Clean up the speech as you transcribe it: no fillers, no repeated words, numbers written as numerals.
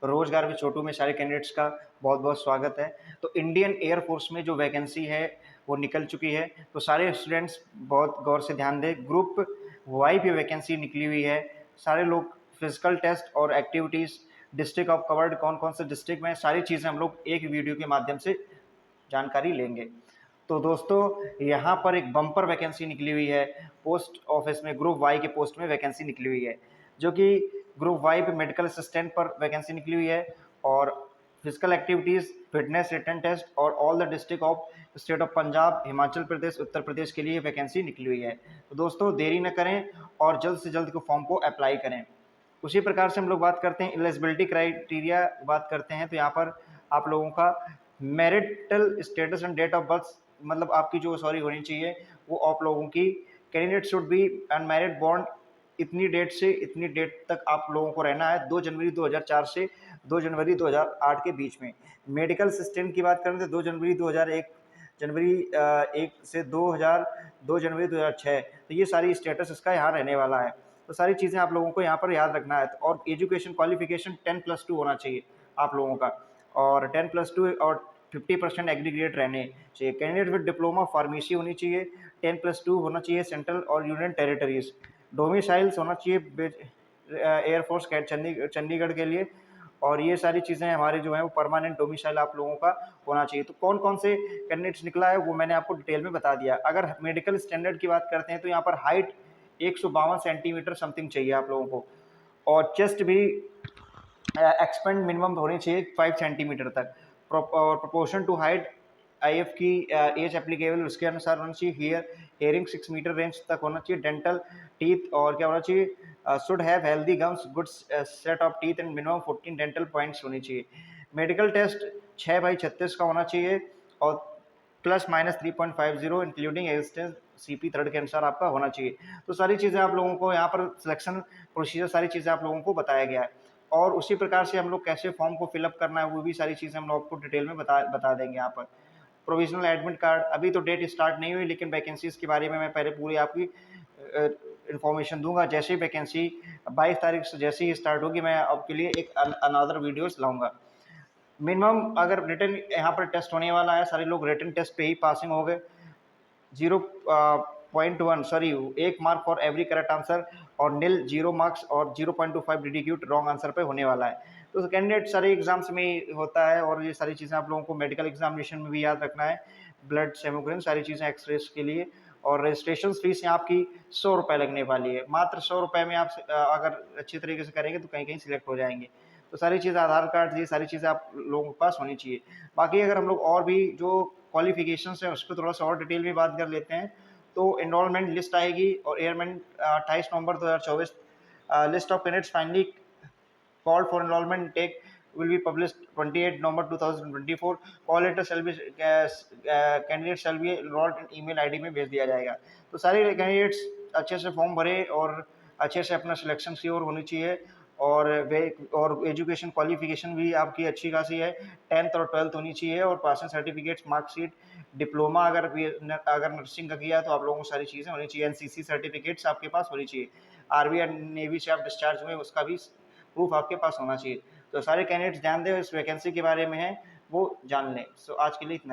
रोजगार विद छोटू में सारे कैंडिडेट्स का बहुत बहुत स्वागत है। तो इंडियन एयरफोर्स में जो वैकेंसी है वो निकल चुकी है, तो सारे स्टूडेंट्स बहुत गौर से ध्यान दें। ग्रुप वाई पे वैकेंसी निकली हुई है। सारे लोग फिजिकल टेस्ट और एक्टिविटीज़, डिस्ट्रिक्ट ऑफ कवर्ड, कौन कौन से डिस्ट्रिक्ट में, सारी चीज़ें हम लोग एक वीडियो के माध्यम से जानकारी लेंगे। तो दोस्तों यहाँ पर एक बम्पर वैकेंसी निकली हुई है पोस्ट ऑफिस में, ग्रुप वाई के पोस्ट में वैकेंसी निकली हुई है, जो कि ग्रुप वाई पे मेडिकल असिस्टेंट पर वैकेंसी निकली हुई है। और physical activities, fitness, written test और all the district of state of Punjab, Himachal Pradesh, Uttar Pradesh के लिए वैकेंसी निकली हुई है। तो दोस्तों देरी न करें और जल्द से जल्द को फॉर्म को अप्लाई करें। उसी प्रकार से हम लोग बात करते हैं एलिजिबिलिटी क्राइटेरिया, बात करते हैं तो यहाँ पर आप लोगों का marital status and date of birth, मतलब आपकी जो होनी चाहिए वो आप लोगों की, कैंडिडेट शुड बी अनमैरिड, बॉन्ड इतनी डेट से इतनी डेट तक आप लोगों को रहना है, 2 जनवरी 2004 से 2 जनवरी 2008 के बीच में। मेडिकल असिस्टेंट की बात करें तो 2 जनवरी 2001 जनवरी 1 से 2 जनवरी 2006, तो ये सारी स्टेटस इसका यहाँ रहने वाला है। तो सारी चीज़ें आप लोगों को यहाँ पर याद रखना है। और एजुकेशन क्वालिफिकेशन 10+2 होना चाहिए आप लोगों का, और 10+2 और 50% एग्रीगेट रहने चाहिए। कैंडिडेट विद डिप्लोमा फार्मेसी होनी चाहिए, 10+2 होना चाहिए सेंट्रल और यूनियन टेरिटरीज। डोमिसाइल्स होना चाहिए एयरफोर्स चंडीगढ़ के लिए। और ये सारी चीज़ें हमारे जो है वो परमानेंट डोमिसाइल आप लोगों का होना चाहिए। तो कौन कौन से कैंडिडेट्स निकला है वो मैंने आपको डिटेल में बता दिया। अगर मेडिकल स्टैंडर्ड की बात करते हैं तो यहाँ पर हाइट 152 सेंटीमीटर समथिंग चाहिए आप लोगों को, और चेस्ट भी एक्सपेंड मिनिमम होनी चाहिए 5 सेंटीमीटर तक। और प्रोपोर्शन टू हाइट आईएफ की एज एप्लीकेबल उसके अनुसार होना चाहिए। हेयरिंग 6 मीटर रेंज तक होना चाहिए। डेंटल टीथ और क्या होना चाहिए, should have healthy gums, good set of teeth and minimum 14 dental points होनी चाहिए। मेडिकल टेस्ट 6/36 का होना चाहिए और ±3.50 इंक्लूडिंग एग्जिस्टेंस सीपी थर्ड के अनुसार आपका होना चाहिए। तो सारी चीज़ें आप लोगों को यहाँ पर सिलेक्शन प्रोसीजर सारी चीज़ें आप लोगों को बताया गया है। और उसी प्रकार से हम लोग कैसे फॉर्म को फिलअप करना है वो भी सारी चीज़ें हम लोग आपको डिटेल में बता देंगे यहाँ पर। प्रोविजनल एडमिट कार्ड, अभी तो डेट स्टार्ट नहीं हुई, लेकिन वैकेंसीज़ के बारे में मैं पहले पूरी आपकी इन्फॉर्मेशन दूंगा। जैसे ही वैकेंसी 22 तारीख से जैसे ही स्टार्ट होगी मैं आपके लिए एक अनदर वीडियोस लाऊंगा। मिनिमम अगर रिटन यहाँ पर टेस्ट होने वाला है, सारे लोग रिटन टेस्ट पे ही पासिंग हो गए। 0.1 sorry 1 mark for every correct answer और नील 0 मार्क्स और 0.25 डिडक्यूट रॉन्ग आंसर पे होने वाला है। तो कैंडिडेट सारे एग्जाम्स में होता है और ये सारी चीज़ें आप लोगों को मेडिकल एग्जामिनेशन में भी याद रखना है। ब्लड सेमोग्राम सारी चीज़ें एक्सरेस के लिए। और रजिस्ट्रेशन फीस यहाँ आपकी 100 रुपये लगने वाली है। मात्र 100 रुपये में आप अगर अच्छी तरीके से करेंगे तो कहीं कहीं सिलेक्ट हो जाएंगे। तो सारी चीज़ें, आधार कार्ड, ये सारी चीज़ें आप लोगों के पास होनी चाहिए। बाकी अगर हम लोग और भी जो क्वालिफिकेशंस है उस पर थोड़ा सा और डिटेल में बात कर लेते हैं तो एनरोलमेंट लिस्ट आएगी और airman 28 November 2024। List of candidates finally called for enrolment take will be published 28 November 2024। Call letter shall be candidate shall be enrolled in email ID में भेज दिया जाएगा। तो सारे कैंडिडेट्स अच्छे से फॉर्म भरे और अच्छे से अपना सिलेक्शन श्योर होनी चाहिए। और एजुकेशन क्वालिफिकेशन भी आपकी अच्छी खासी है, 10th और 12th होनी चाहिए। और पासिंग सर्टिफिकेट्स, मार्कशीट, डिप्लोमा अगर नर्सिंग का किया तो आप लोगों को सारी चीज़ें होनी चाहिए। एनसीसी सर्टिफिकेट्स आपके पास होनी चाहिए। आर्मी एंड नेवी से आप डिस्चार्ज हुए उसका भी प्रूफ आपके पास होना चाहिए। तो सारे कैंडिडेट्स ध्यान दें, इस वैकेंसी के बारे में है वो जान लें। सो आज के लिए इतना।